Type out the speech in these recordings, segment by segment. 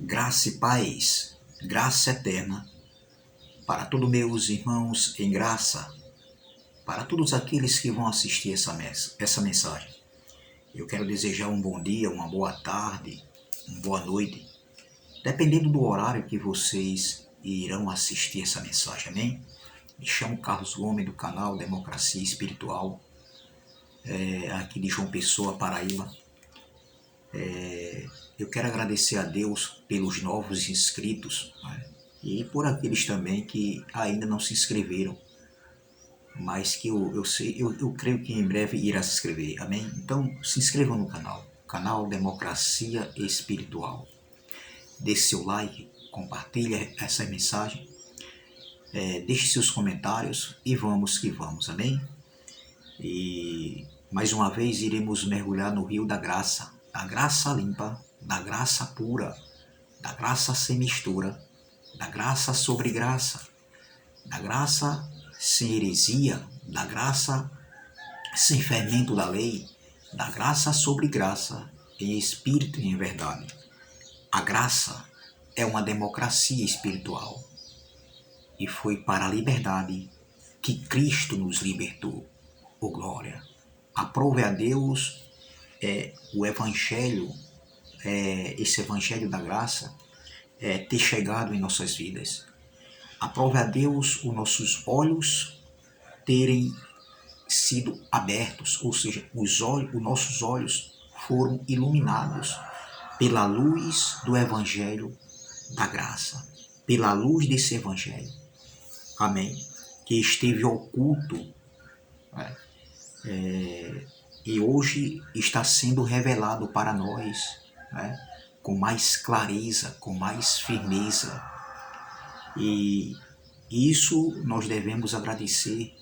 Graça e paz, graça eterna, para todos meus irmãos em graça, para todos aqueles que vão assistir essa mensagem. Eu quero desejar um bom dia, uma boa tarde, uma boa noite, dependendo do horário que vocês irão assistir essa mensagem, amém? Me chamo Carlos Gomes, do canal Democracia Espiritual, aqui de João Pessoa, Paraíba. Eu quero agradecer a Deus pelos novos inscritos, né? E por aqueles também que ainda não se inscreveram, mas que eu creio que em breve irá se inscrever, amém? Então se inscrevam no canal Democracia Espiritual. Deixe seu like, compartilhe essa mensagem, deixe seus comentários e vamos que vamos, amém? E mais uma vez iremos mergulhar no rio da graça limpa, da graça pura, da graça sem mistura, da graça sobre graça, da graça sem heresia, da graça sem fermento da lei, da graça sobre graça, em espírito e em verdade. A graça é uma democracia espiritual e foi para a liberdade que Cristo nos libertou. Oh glória! Aprove a Deus o Evangelho, esse Evangelho da graça, ter chegado em nossas vidas. Aprove a Deus os nossos olhos terem sido abertos, ou seja, os nossos olhos foram iluminados pela luz do Evangelho da graça, pela luz desse Evangelho, amém? Que esteve oculto, né? E hoje está sendo revelado para nós, né? Com mais clareza, com mais firmeza. E isso nós devemos agradecer,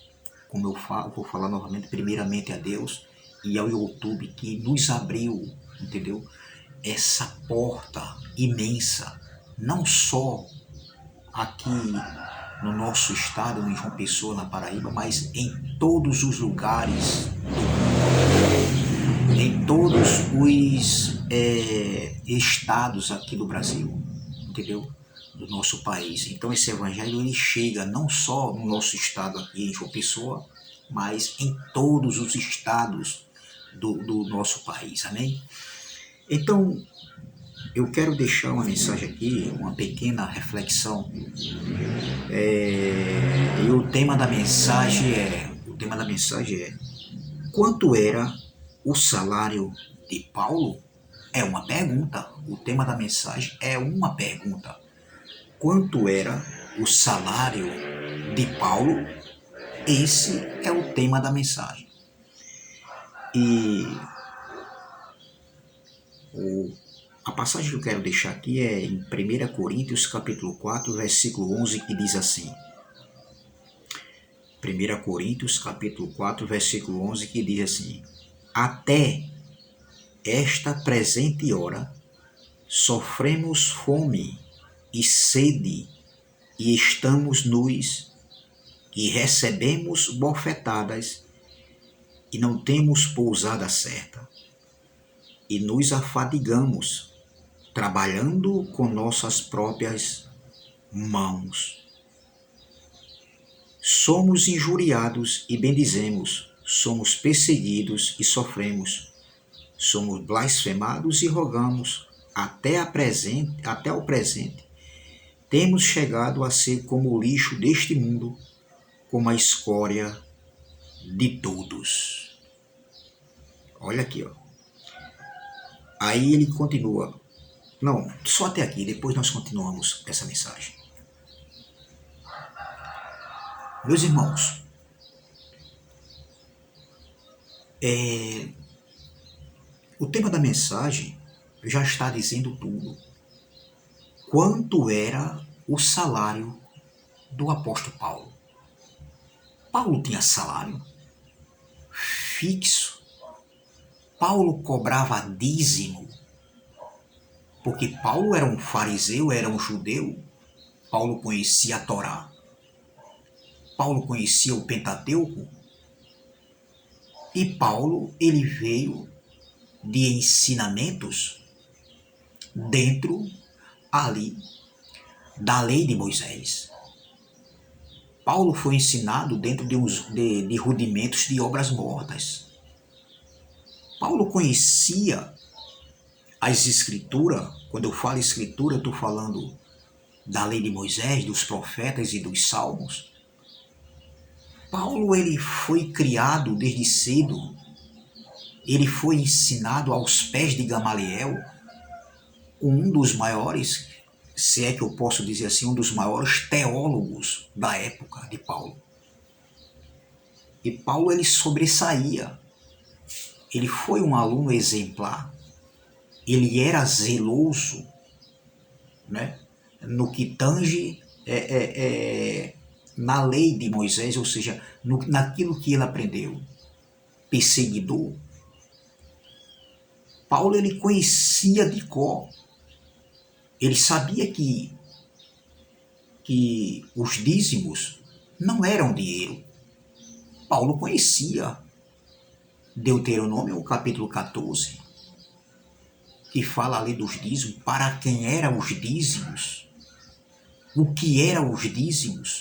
como eu falo, vou falar novamente, primeiramente a Deus e ao YouTube que nos abriu, entendeu? Essa porta imensa, não só aqui no nosso estado, em João Pessoa, na Paraíba, mas em todos os lugares, em todos os estados aqui do Brasil, entendeu? Do nosso país. Então esse evangelho ele chega não só no nosso estado aqui em João Pessoa, mas em todos os estados do nosso país, amém? Então eu quero deixar uma mensagem aqui, uma pequena reflexão. E o tema da mensagem é quanto era o salário de Paulo? É uma pergunta. O tema da mensagem é uma pergunta. Quanto era o salário de Paulo? Esse é o tema da mensagem. E a passagem que eu quero deixar aqui é em 1 Coríntios capítulo 4, versículo 11, que diz assim. 1 Coríntios capítulo 4, versículo 11, que diz assim: até esta presente hora sofremos fome e sede, e estamos nus, e recebemos bofetadas, e não temos pousada certa, e nos afadigamos, trabalhando com nossas próprias mãos. Somos injuriados e bendizemos, somos perseguidos e sofremos, somos blasfemados e rogamos, até o presente, temos chegado a ser como o lixo deste mundo, como a escória de todos. Olha aqui, ó. Aí ele continua. Não, só até aqui, depois nós continuamos essa mensagem. Meus irmãos, o tema da mensagem já está dizendo tudo. Quanto era o salário do apóstolo Paulo? Paulo tinha salário fixo. Paulo cobrava dízimo, porque Paulo era um fariseu, era um judeu. Paulo conhecia a Torá. Paulo conhecia o Pentateuco. E Paulo, ele veio de ensinamentos dentro ali da lei de Moisés. Paulo foi ensinado dentro de rudimentos de obras mortas. Paulo conhecia as escrituras. Quando eu falo escritura, eu estou falando da lei de Moisés, dos profetas e dos salmos. Paulo, ele foi criado desde cedo. Ele foi ensinado aos pés de Gamaliel, um dos maiores, se é que eu posso dizer assim, um dos maiores teólogos da época de Paulo. E Paulo, ele sobressaía. Ele foi um aluno exemplar. Ele era zeloso, né, no que tange na lei de Moisés, ou seja, naquilo que ele aprendeu. Perseguidor. Paulo, ele conhecia de cor. Ele sabia que os dízimos não eram dinheiro. Paulo conhecia Deuteronômio, capítulo 14, que fala ali dos dízimos, para quem eram os dízimos, o que eram os dízimos.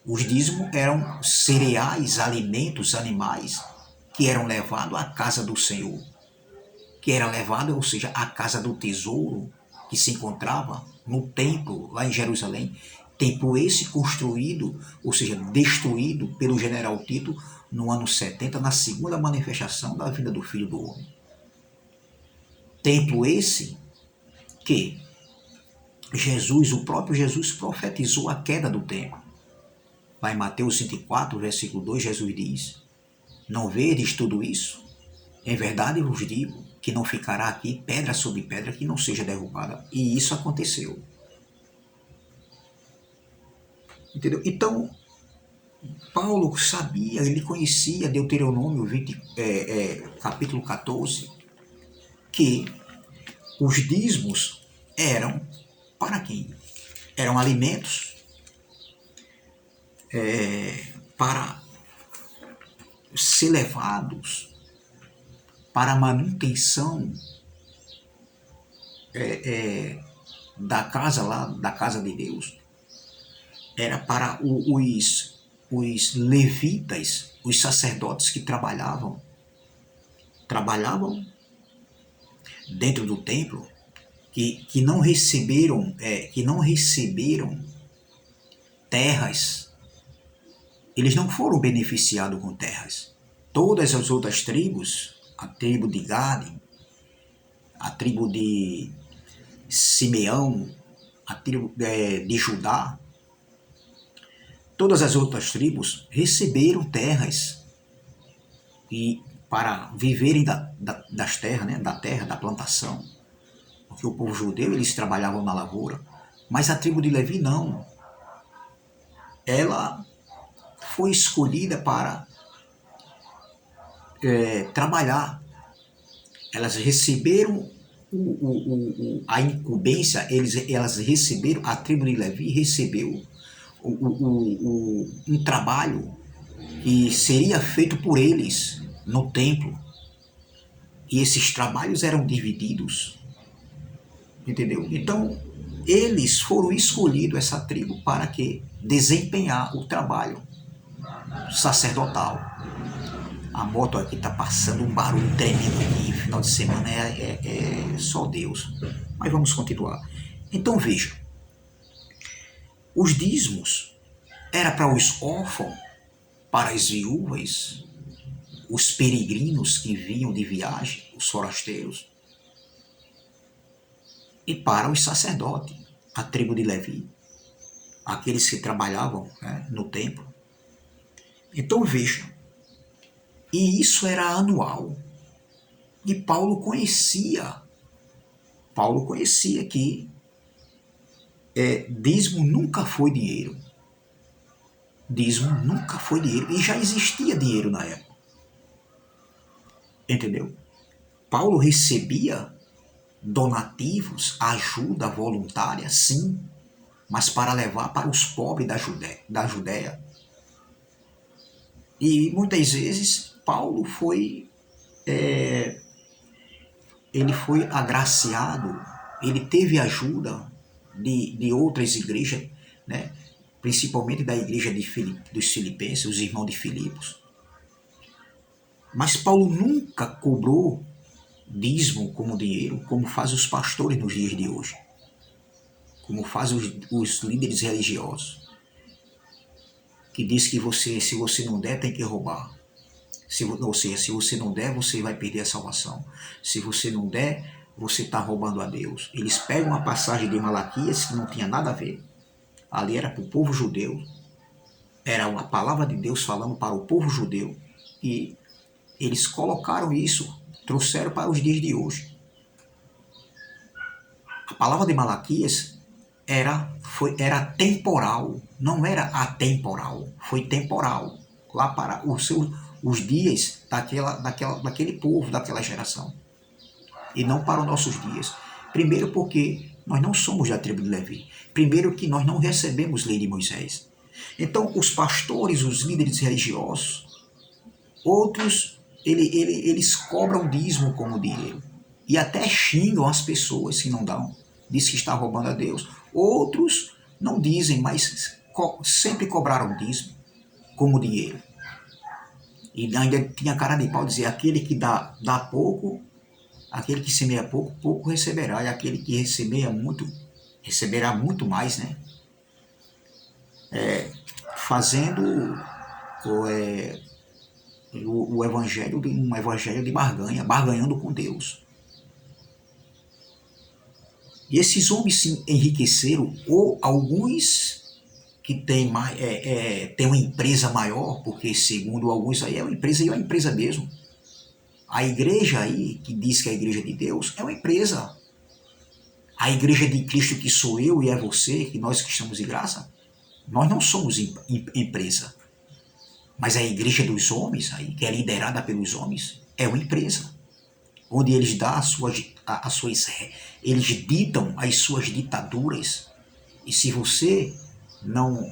Os dízimos eram cereais, alimentos, animais, que eram levados à casa do Senhor, que era levado, ou seja, à casa do tesouro, que se encontrava no templo, lá em Jerusalém. Templo esse construído, ou seja, destruído pelo general Tito no ano 70, na segunda manifestação da vida do Filho do Homem. Templo esse que Jesus, o próprio Jesus, profetizou a queda do templo. Lá em Mateus 24, versículo 2, Jesus diz: não vedes tudo isso? Em verdade vos digo que não ficará aqui pedra sobre pedra que não seja derrubada. E isso aconteceu. Entendeu? Então, Paulo sabia, ele conhecia Deuteronômio 20, capítulo 14, que os dízimos eram para quem? Eram alimentos para ser levados para a manutenção da casa lá, da casa de Deus. Era para os levitas, os sacerdotes que trabalhavam dentro do templo, que não receberam terras. Eles não foram beneficiados com terras. Todas as outras tribos, a tribo de Gade, a tribo de Simeão, a tribo de Judá, todas as outras tribos receberam terras e para viverem das terras, né, da terra, da plantação. Porque o povo judeu, eles trabalhavam na lavoura, mas a tribo de Levi não. Ela foi escolhida para trabalhar. Elas receberam a incumbência, elas receberam, a tribo de Levi recebeu um trabalho que seria feito por eles no templo. E esses trabalhos eram divididos. Entendeu? Então, eles foram escolhidos, essa tribo, para que desempenhar o trabalho sacerdotal. A moto aqui está passando um barulho tremendo aqui. Final de semana é só Deus. Mas vamos continuar. Então veja. Os dízimos era para os órfãos, para as viúvas, os peregrinos que vinham de viagem, os forasteiros, e para os sacerdotes, a tribo de Levi, aqueles que trabalhavam, né, no templo. Então veja, e isso era anual. E Paulo conhecia que dízimo nunca foi dinheiro. Dízimo nunca foi dinheiro. E já existia dinheiro na época. Entendeu? Paulo recebia donativos, ajuda voluntária, sim, mas para levar para os pobres da Judéia. E muitas vezes Paulo foi agraciado ele teve ajuda de outras igrejas, né? Principalmente da igreja dos Filipenses, os irmãos de Filipos. Mas Paulo nunca cobrou dízimo como dinheiro, como faz os pastores nos dias de hoje, como faz os líderes religiosos, que diz que se você não der, tem que roubar. Ou seja, se você não der, você vai perder a salvação. Se você não der, você está roubando a Deus. Eles pegam a passagem de Malaquias, que não tinha nada a ver. Ali era para o povo judeu, era uma palavra de Deus falando para o povo judeu, e eles colocaram isso, trouxeram para os dias de hoje. A palavra de Malaquias era temporal, não era atemporal, foi temporal, lá para os dias daquele povo, daquela geração, e não para os nossos dias. Primeiro porque nós não somos da tribo de Levi. Primeiro que nós não recebemos lei de Moisés. Então os pastores, os líderes religiosos, outros, eles cobram dízimo como dinheiro. E até xingam as pessoas que não dão. Diz que está roubando a Deus. Outros não dizem, mas sempre cobraram dízimo como dinheiro. E ainda tinha cara de pau dizer, aquele que dá pouco, aquele que semeia pouco, pouco receberá. E aquele que semeia muito, receberá muito mais, né? Fazendo o evangelho, um evangelho de barganha, barganhando com Deus. E esses homens se enriqueceram, ou alguns que têm tem uma empresa maior, porque segundo alguns aí é uma empresa e é uma empresa mesmo. A igreja aí, que diz que é a igreja de Deus, é uma empresa. A igreja de Cristo, que sou eu e é você, que nós que estamos de graça, nós não somos empresa. Mas a igreja dos homens, aí, que é liderada pelos homens, é uma empresa. Onde eles dão eles ditam as suas ditaduras. E se você não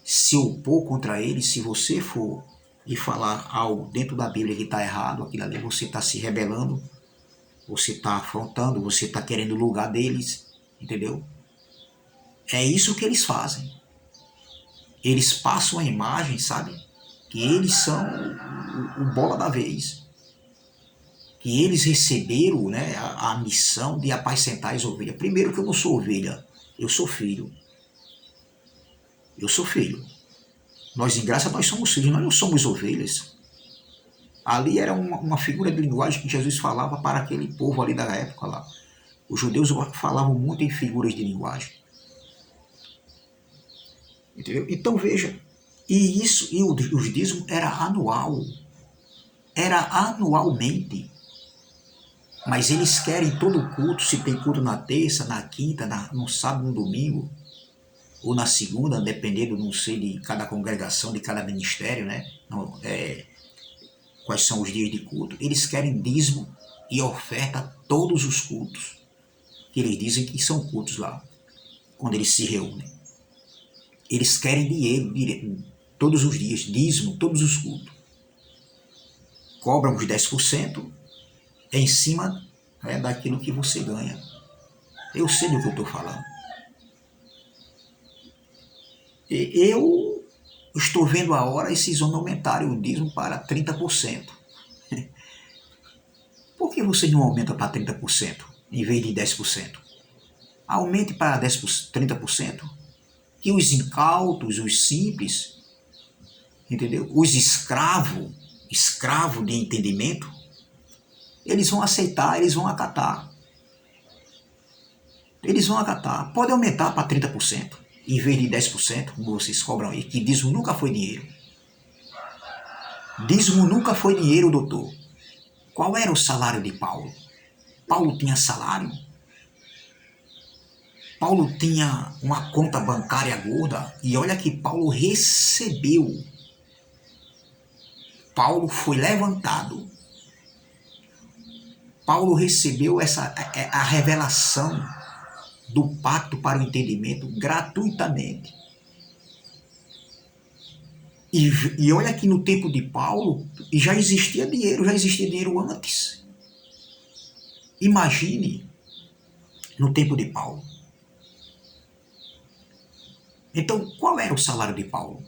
se opor contra eles, se você for e falar algo dentro da Bíblia que está errado, aquilo ali você está se rebelando, você está afrontando, você está querendo o lugar deles, entendeu? É isso que eles fazem. Eles passam a imagem, sabe? Que eles são o bola da vez. Que eles receberam, né, a missão de apacentar as ovelhas. Primeiro que eu não sou ovelha, eu sou filho. Eu sou filho. Nós, em graça, nós somos filhos, nós não somos ovelhas. Ali era uma figura de linguagem que Jesus falava para aquele povo ali da época lá. Os judeus falavam muito em figuras de linguagem. Entendeu? Então veja, os dízimos era anual. Era anualmente. Mas eles querem todo culto, se tem culto na terça, na quinta, no sábado, no domingo, ou na segunda, dependendo, não sei, de cada congregação, de cada ministério, né? Quais são os dias de culto. Eles querem dízimo e oferta todos os cultos, que eles dizem que são cultos lá, quando eles se reúnem. Eles querem dinheiro todos os dias, dízimo, todos os cultos. Cobram os 10% em cima daquilo que você ganha. Eu sei do que eu estou falando. Eu estou vendo a hora esses homens aumentarem o dízimo para 30%. Por que você não aumenta para 30% em vez de 10%? Aumente para 30%. Que os incautos, os simples, entendeu? Os escravos de entendimento, eles vão aceitar, eles vão acatar. Eles vão acatar. Pode aumentar para 30%, em vez de 10%, como vocês cobram aí, que dízimo nunca foi dinheiro. Dízimo nunca foi dinheiro, doutor. Qual era o salário de Paulo? Paulo tinha salário? Paulo tinha uma conta bancária gorda? E olha que Paulo recebeu. Paulo foi levantado. Paulo recebeu a revelação do pacto para o entendimento gratuitamente. E olha que no tempo de Paulo já existia dinheiro antes. Imagine no tempo de Paulo. Então, qual era o salário de Paulo?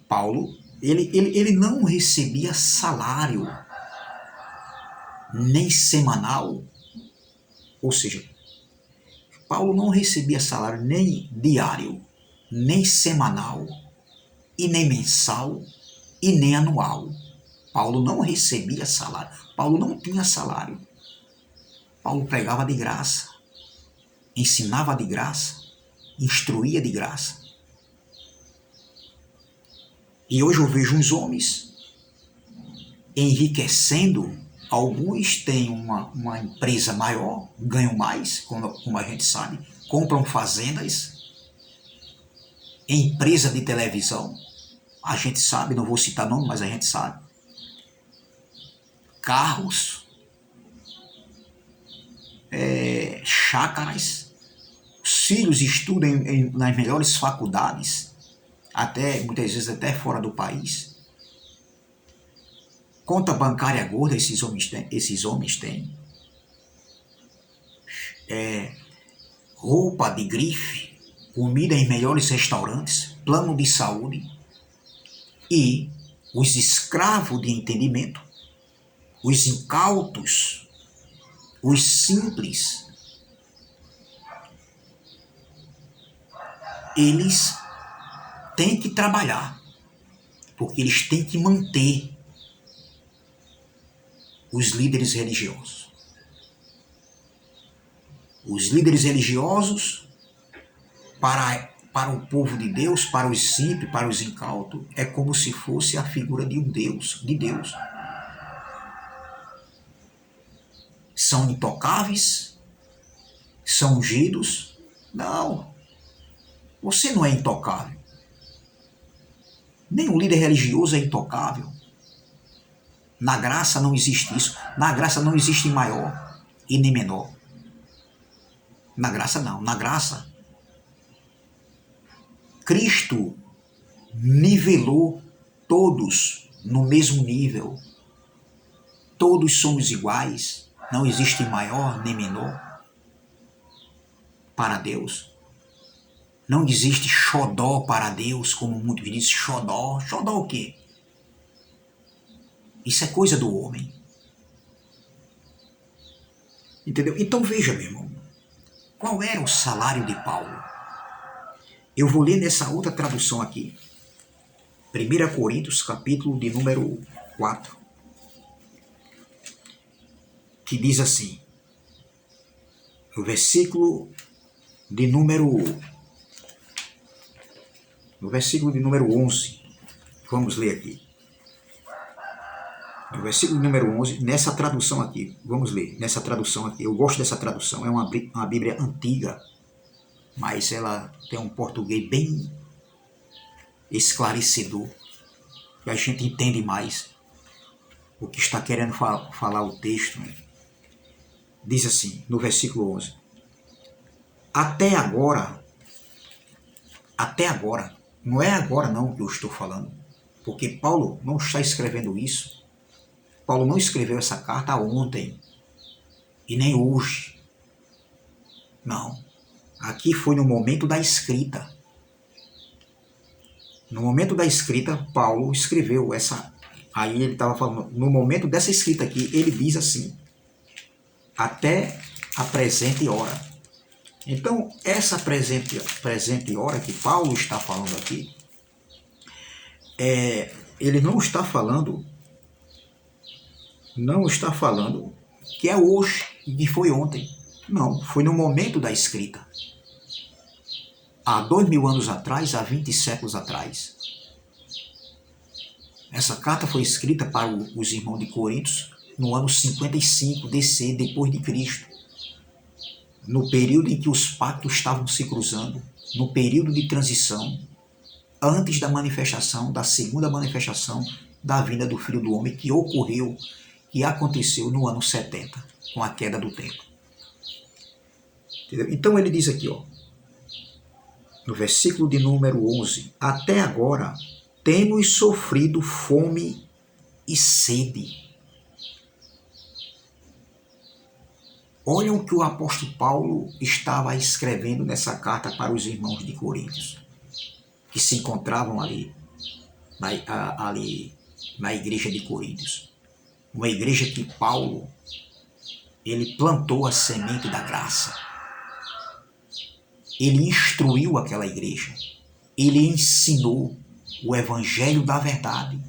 Paulo, ele não recebia salário, nem semanal, ou seja, Paulo não recebia salário nem diário, nem semanal, e nem mensal, e nem anual. Paulo não recebia salário, Paulo não tinha salário. Paulo pregava de graça, ensinava de graça, instruía de graça. E hoje eu vejo uns homens enriquecendo. Alguns têm uma empresa maior, ganham mais, como a gente sabe, compram fazendas, empresa de televisão, a gente sabe, não vou citar nome, mas a gente sabe. Carros, chácaras, os filhos estudam nas melhores faculdades, até muitas vezes até fora do país. Conta bancária gorda esses homens têm. Roupa de grife, comida em melhores restaurantes, plano de saúde. E os escravos de entendimento, os incautos, os simples, eles têm que trabalhar, porque eles têm que manter os líderes religiosos. Os líderes religiosos, para o povo de Deus, para os simples, para os incautos, é como se fosse a figura de um Deus, de Deus. São intocáveis? São ungidos? Não. Você não é intocável. Nem o líder religioso é intocável. Na graça não existe isso. Na graça não existe maior e nem menor. Na graça não. Na graça, Cristo nivelou todos no mesmo nível. Todos somos iguais. Não existe maior nem menor para Deus. Não existe xodó para Deus, como muitos dizem. Xodó. Xodó o quê? Isso é coisa do homem. Entendeu? Então veja, meu irmão, qual era o salário de Paulo? Eu vou ler nessa outra tradução aqui. 1 Coríntios, capítulo de número 4. Que diz assim, no versículo de número 11. Vamos ler aqui. No versículo número 11, nessa tradução aqui, vamos ler, nessa tradução aqui, eu gosto dessa tradução, é uma Bíblia antiga, mas ela tem um português bem esclarecedor, e a gente entende mais o que está querendo falar o texto. Né? Diz assim, no versículo 11, até agora, não é agora não que eu estou falando, porque Paulo não está escrevendo isso. Paulo não escreveu essa carta ontem e nem hoje. Não. Aqui foi no momento da escrita. No momento da escrita, Paulo escreveu essa. Aí ele estava falando, no momento dessa escrita aqui, ele diz assim, até a presente hora. Então, essa presente hora que Paulo está falando aqui, ele não está falando que é hoje e que foi ontem. Não, foi no momento da escrita. Há 2000 anos atrás, há 20 séculos atrás. Essa carta foi escrita para os irmãos de Coríntios no ano 55 DC, depois de Cristo. No período em que os pactos estavam se cruzando, no período de transição, antes da manifestação, da segunda manifestação da vinda do Filho do Homem, que aconteceu no ano 70, com a queda do templo. Entendeu? Então ele diz aqui, ó, no versículo de número 11, até agora temos sofrido fome e sede. Olha o que o apóstolo Paulo estava escrevendo nessa carta para os irmãos de Coríntios, que se encontravam ali na igreja de Coríntios. Uma igreja que Paulo, ele plantou a semente da graça. Ele instruiu aquela igreja. Ele ensinou o evangelho da verdade.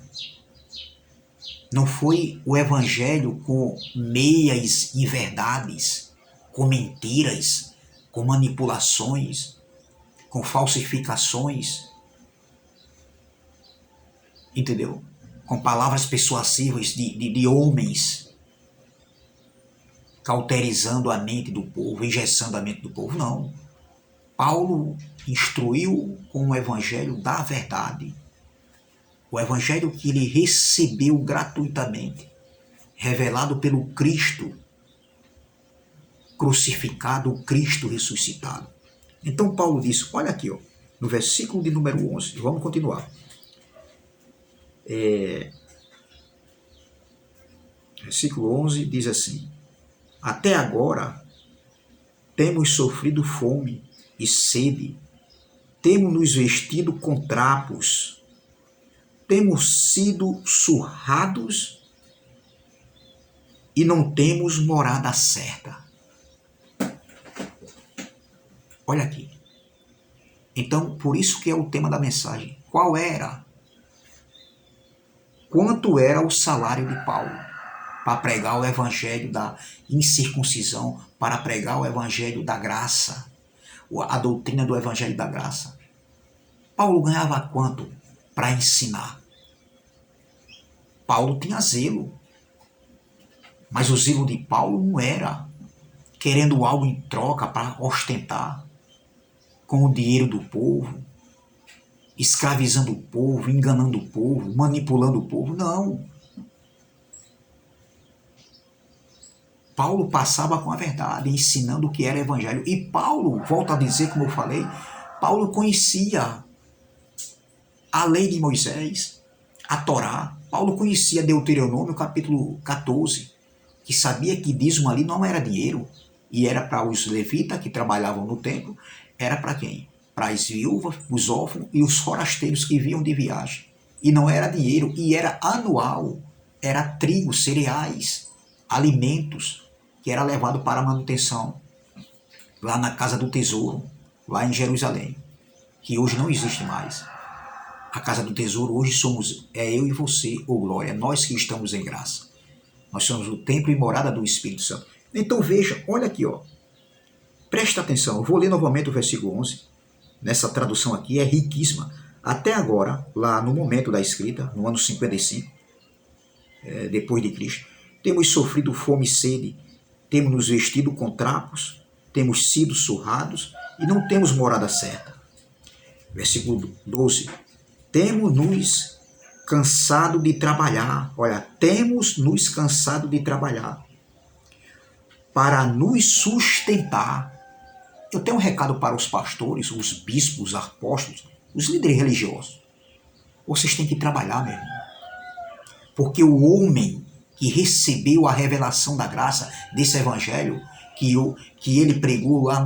Não foi o evangelho com meias inverdades, com mentiras, com manipulações, com falsificações, entendeu? Com palavras persuasivas de homens, cauterizando a mente do povo, engessando a mente do povo. Não. Paulo instruiu com o evangelho da verdade. O evangelho que ele recebeu gratuitamente, revelado pelo Cristo crucificado, o Cristo ressuscitado. Então Paulo diz, olha aqui, ó, no versículo de número 11, vamos continuar. Versículo 11 diz assim, até agora temos sofrido fome e sede, temos nos vestido com trapos, temos sido surrados e não temos morada certa. Olha aqui. Então, por isso que é o tema da mensagem. Qual era? Quanto era o salário de Paulo para pregar o evangelho da incircuncisão, para pregar o evangelho da graça, a doutrina do evangelho da graça? Paulo ganhava quanto para ensinar? Paulo tinha zelo, mas o zelo de Paulo não era querendo algo em troca para ostentar com o dinheiro do povo, escravizando o povo, enganando o povo, manipulando o povo. Não. Paulo passava com a verdade, ensinando o que era evangelho. E Paulo, volto a dizer, como eu falei, Paulo conhecia a lei de Moisés, a Torá. Paulo conhecia Deuteronômio, capítulo 14, que sabia que dízimo ali não era dinheiro, e era para os levitas que trabalhavam no templo. Era para quem? Para as viúvas, os órfãos e os forasteiros que vinham de viagem. E não era dinheiro, e era anual. Era trigo, cereais, alimentos, que era levado para a manutenção lá na Casa do Tesouro, lá em Jerusalém, que hoje não existe mais. A Casa do Tesouro hoje é eu e você, ô glória, nós que estamos em graça. Nós somos o templo e morada do Espírito Santo. Então veja, olha aqui, ó. Presta atenção, eu vou ler novamente o versículo 11. Nessa tradução aqui é riquíssima. Até agora, lá no momento da escrita, no ano 55, depois de Cristo, temos sofrido fome e sede, temos nos vestido com trapos, temos sido surrados e não temos morada certa. Versículo 12. Temos nos cansado de trabalhar. Olha, temos nos cansado de trabalhar para nos sustentar. Eu tenho um recado para os pastores, os bispos, os apóstolos, os líderes religiosos. Vocês têm que trabalhar, meu irmão. Porque o homem que recebeu a revelação da graça desse evangelho, que ele pregou lá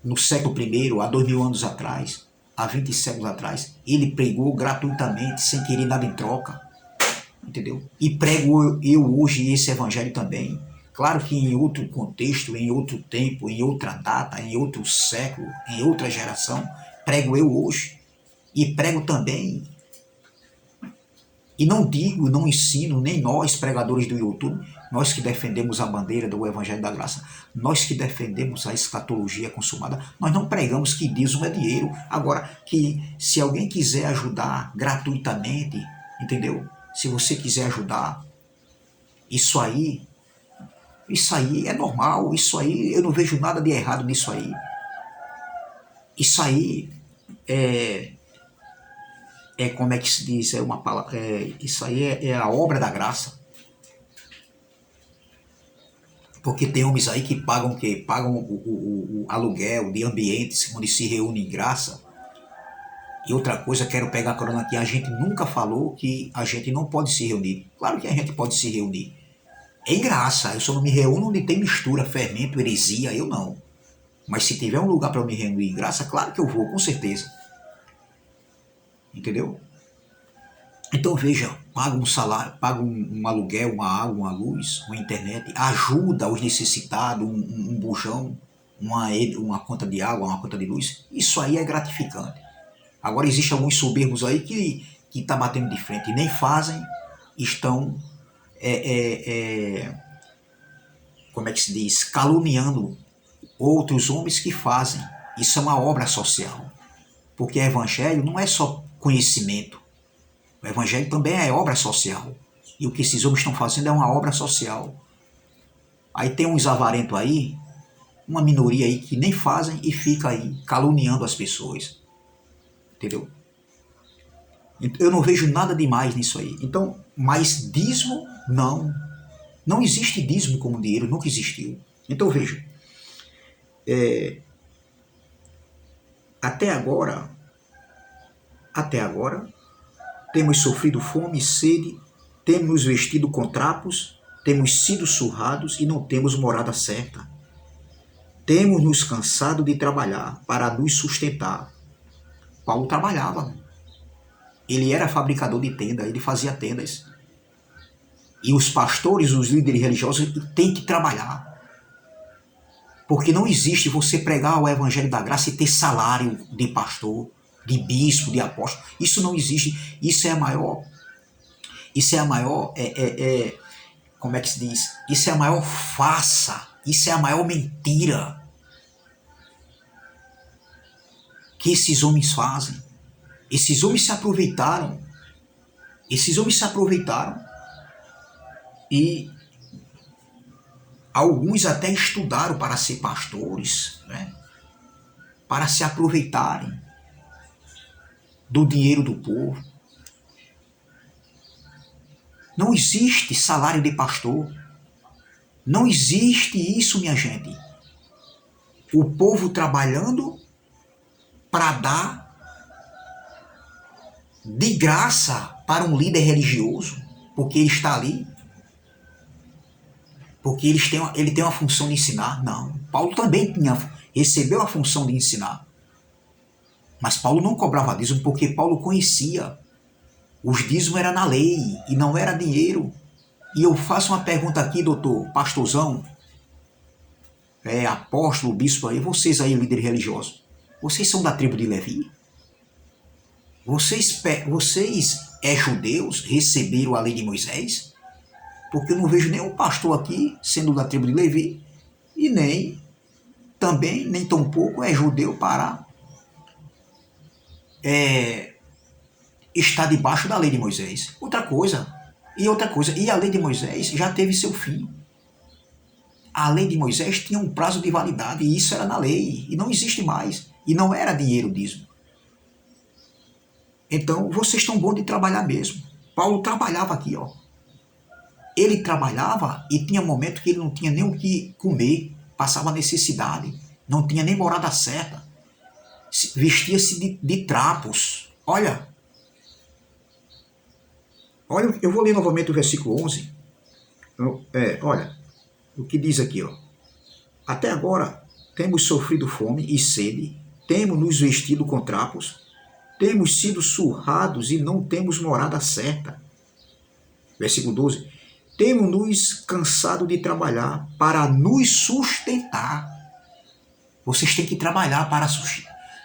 no século I, há 2000 anos atrás, há 20 séculos atrás, ele pregou gratuitamente, sem querer nada em troca. Entendeu? E prego eu hoje esse evangelho também. Claro que em outro contexto, em outro tempo, em outra data, em outro século, em outra geração, prego eu hoje. E prego também. E não digo, não ensino, nem nós, pregadores do YouTube, nós que defendemos a bandeira do Evangelho da Graça, nós que defendemos a escatologia consumada, nós não pregamos que dízimo é dinheiro. Agora, que se alguém quiser ajudar gratuitamente, entendeu? Se você quiser ajudar, isso aí é normal, isso aí, eu não vejo nada de errado nisso aí. Isso aí como é que se diz, uma palavra, isso aí é a obra da graça. Porque tem homens aí que pagam o quê? Pagam o aluguel de ambientes onde se reúne em graça. E outra coisa, quero pegar a corona aqui, a gente nunca falou que a gente não pode se reunir. Claro que a gente pode se reunir. Em graça, eu só não me reúno onde tem mistura, fermento, heresia, eu não. Mas se tiver um lugar para eu me reunir em graça, claro que eu vou, com certeza. Entendeu? Então veja, paga um salário, paga um aluguel, uma água, uma luz, uma internet, ajuda os necessitados, um bujão, uma conta de água, uma conta de luz. Isso aí é gratificante. Agora existem alguns soberbos aí que tá batendo de frente e nem fazem, estão, como é que se diz, caluniando outros homens que fazem. Isso é uma obra social. Porque o evangelho não é só conhecimento. O evangelho também é obra social. E o que esses homens estão fazendo é uma obra social. Aí tem uns avarentos aí, uma minoria aí que nem fazem e fica aí caluniando as pessoas. Entendeu? Eu não vejo nada demais nisso aí. Então, mas dízimo, não. Não existe dízimo como dinheiro, nunca existiu. Então veja, até agora, temos sofrido fome e sede, temos nos vestido com trapos, temos sido surrados e não temos morada certa. Temos nos cansado de trabalhar para nos sustentar. Paulo trabalhava. Ele era fabricador de tenda, ele fazia tendas. E os pastores, os líderes religiosos têm que trabalhar. Porque não existe você pregar o evangelho da graça e ter salário de pastor, de bispo, de apóstolo. Isso não existe. Isso é a maior, como é que se diz? Isso é a maior farsa. Isso é a maior mentira que esses homens fazem. Esses homens se aproveitaram. E alguns até estudaram para ser pastores, né? Para se aproveitarem do dinheiro do povo. Não existe salário de pastor. Não existe isso, minha gente. O povo trabalhando para dar de graça para um líder religioso, porque ele está ali, porque ele tem uma função de ensinar. Não. Paulo também recebeu a função de ensinar. Mas Paulo não cobrava dízimo porque Paulo conhecia. Os dízimos eram na lei e não era dinheiro. E eu faço uma pergunta aqui, doutor, pastorzão, apóstolo, bispo aí, vocês aí, líderes religiosos, vocês são da tribo de Levi? Vocês judeus, receberam a lei de Moisés? Porque eu não vejo nenhum pastor aqui sendo da tribo de Levi e nem tampouco é judeu para estar debaixo da lei de Moisés. Outra coisa, e a lei de Moisés já teve seu fim. A lei de Moisés tinha um prazo de validade e isso era na lei e não existe mais. E não era dinheiro dízimo. Então, vocês estão bons de trabalhar mesmo. Paulo trabalhava aqui, ó. Ele trabalhava e tinha momento que ele não tinha nem o que comer, passava necessidade, não tinha nem morada certa, vestia-se de trapos. Olha, eu vou ler novamente o versículo 11. Olha, o que diz aqui, ó. Até agora temos sofrido fome e sede, temos nos vestido com trapos, temos sido surrados e não temos morada certa. Versículo 12. Temos nos cansado de trabalhar para nos sustentar. Vocês têm que trabalhar para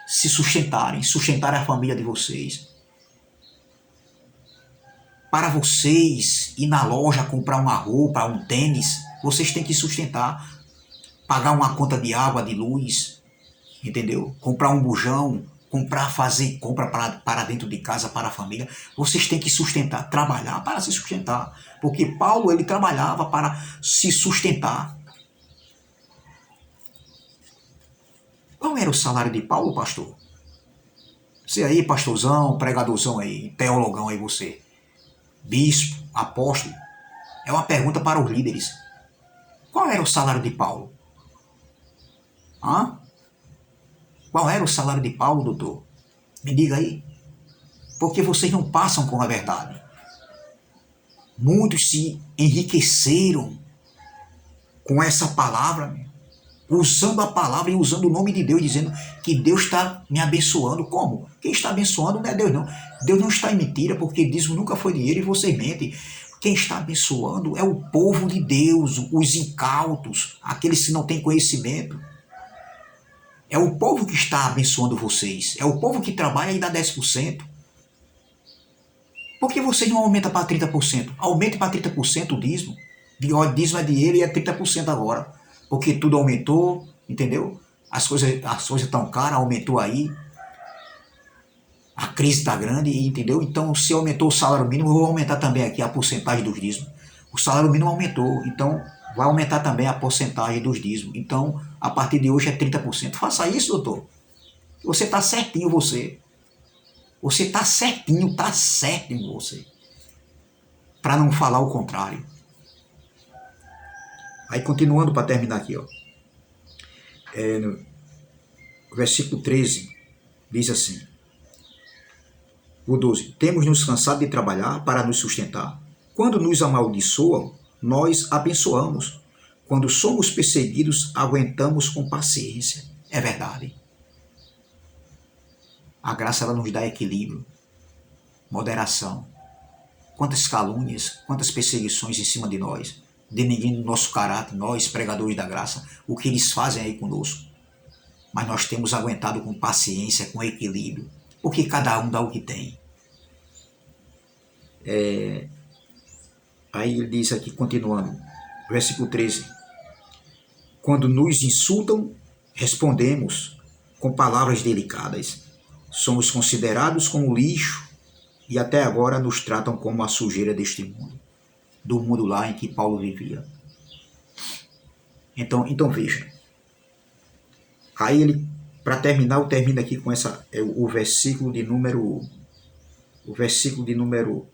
se sustentarem, sustentar a família de vocês. Para vocês ir na loja comprar uma roupa, um tênis, vocês têm que sustentar, pagar uma conta de água, de luz, entendeu? Comprar um bujão, fazer compra para dentro de casa, para a família. Vocês têm que sustentar, trabalhar para se sustentar. Porque Paulo, ele trabalhava para se sustentar. Qual era o salário de Paulo, pastor? Você aí, pastorzão, pregadorzão aí, teologão aí você, bispo, apóstolo, é uma pergunta para os líderes. Qual era o salário de Paulo? Qual era o salário de Paulo, doutor? Me diga aí. Porque vocês não passam com a verdade. Muitos se enriqueceram com essa palavra, usando a palavra e usando o nome de Deus, dizendo que Deus está me abençoando. Como? Quem está abençoando não é Deus, não. Deus não está em mentira, porque dízimo nunca foi dinheiro e você mente. Quem está abençoando é o povo de Deus, os incautos, aqueles que não têm conhecimento. É o povo que está abençoando vocês. É o povo que trabalha e dá 10%. Por que vocês não aumentam para 30%? Aumente para 30% o dízimo. O dízimo é dinheiro e é 30% agora. Porque tudo aumentou, entendeu? As coisas estão caras, aumentou aí. A crise está grande, entendeu? Então, se aumentou o salário mínimo, eu vou aumentar também aqui a porcentagem dos dízimos. O salário mínimo aumentou, então vai aumentar também a porcentagem dos dízimos. Então, a partir de hoje é 30%. Faça isso, doutor. Você está certinho, você. Você está certinho, está certo em você. Para não falar o contrário. Aí, continuando para terminar aqui, ó. No versículo 13, diz assim. O 12. Temos nos cansado de trabalhar para nos sustentar. Quando nos amaldiçoam, nós abençoamos. Quando somos perseguidos, aguentamos com paciência. É verdade. A graça ela nos dá equilíbrio, moderação. Quantas calúnias, quantas perseguições em cima de nós, denegrindo nosso caráter, nós, pregadores da graça, o que eles fazem aí conosco. Mas nós temos aguentado com paciência, com equilíbrio, porque cada um dá o que tem. Aí ele diz aqui, continuando, versículo 13. Quando nos insultam, respondemos com palavras delicadas. Somos considerados como lixo e até agora nos tratam como a sujeira deste mundo. Do mundo lá em que Paulo vivia. Então veja. Aí ele, para terminar, eu termino aqui com o versículo de número... versículo de número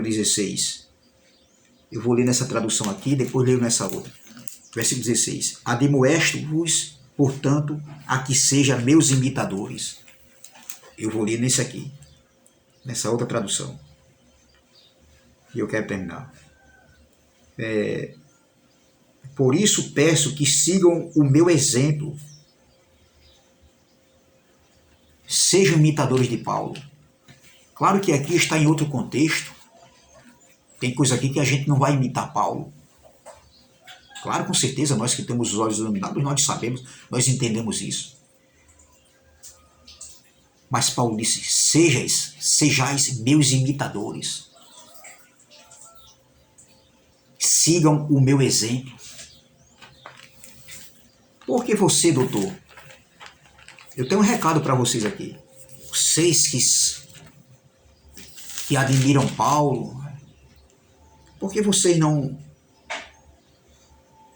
16. Eu vou ler nessa tradução aqui e depois leio nessa outra. Versículo 16. Admoesto-vos, portanto, a que sejam meus imitadores. Eu vou ler nesse aqui, nessa outra tradução. E eu quero terminar. Por isso peço que sigam o meu exemplo. Sejam imitadores de Paulo. Claro que aqui está em outro contexto. Tem coisa aqui que a gente não vai imitar Paulo. Claro, com certeza, nós que temos os olhos iluminados, nós sabemos, nós entendemos isso. Mas Paulo disse, sejais meus imitadores. Sigam o meu exemplo. Porque você, doutor, eu tenho um recado para vocês aqui. Vocês que admiram Paulo, por que vocês não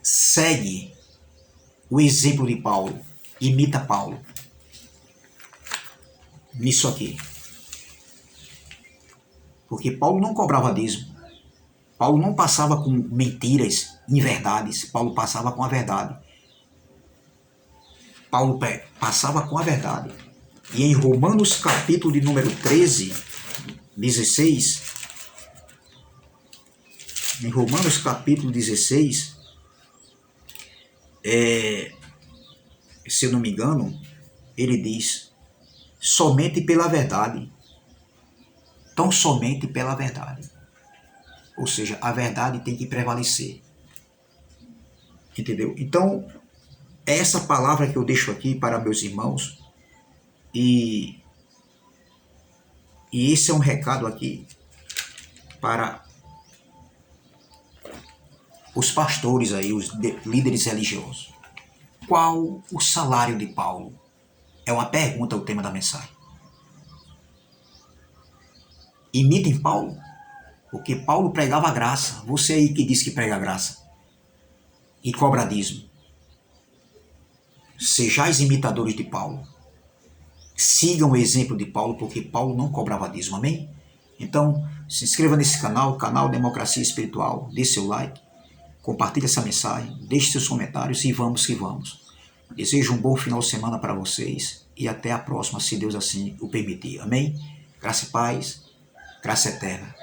seguem o exemplo de Paulo? Imita Paulo. Nisso aqui. Porque Paulo não cobrava dízimo. Paulo não passava com mentiras, inverdades. Paulo passava com a verdade. Paulo passava com a verdade. E em Romanos capítulo de número 13, 16, em Romanos capítulo 16, se eu não me engano, ele diz, somente pela verdade. Tão somente pela verdade. Ou seja, a verdade tem que prevalecer. Entendeu? Então, é essa palavra que eu deixo aqui para meus irmãos. E esse é um recado aqui para os pastores aí, os líderes religiosos. Qual o salário de Paulo? É uma pergunta o tema da mensagem. Imitem Paulo, porque Paulo pregava a graça. Você aí que diz que prega a graça e cobra dízimo. Sejais imitadores de Paulo. Sigam o exemplo de Paulo, porque Paulo não cobrava dízimo, amém? Então, se inscreva nesse canal Democracia Espiritual, dê seu like, compartilhe essa mensagem, deixe seus comentários e vamos que vamos. Desejo um bom final de semana para vocês e até a próxima, se Deus assim o permitir, amém? Graça e paz, graça eterna.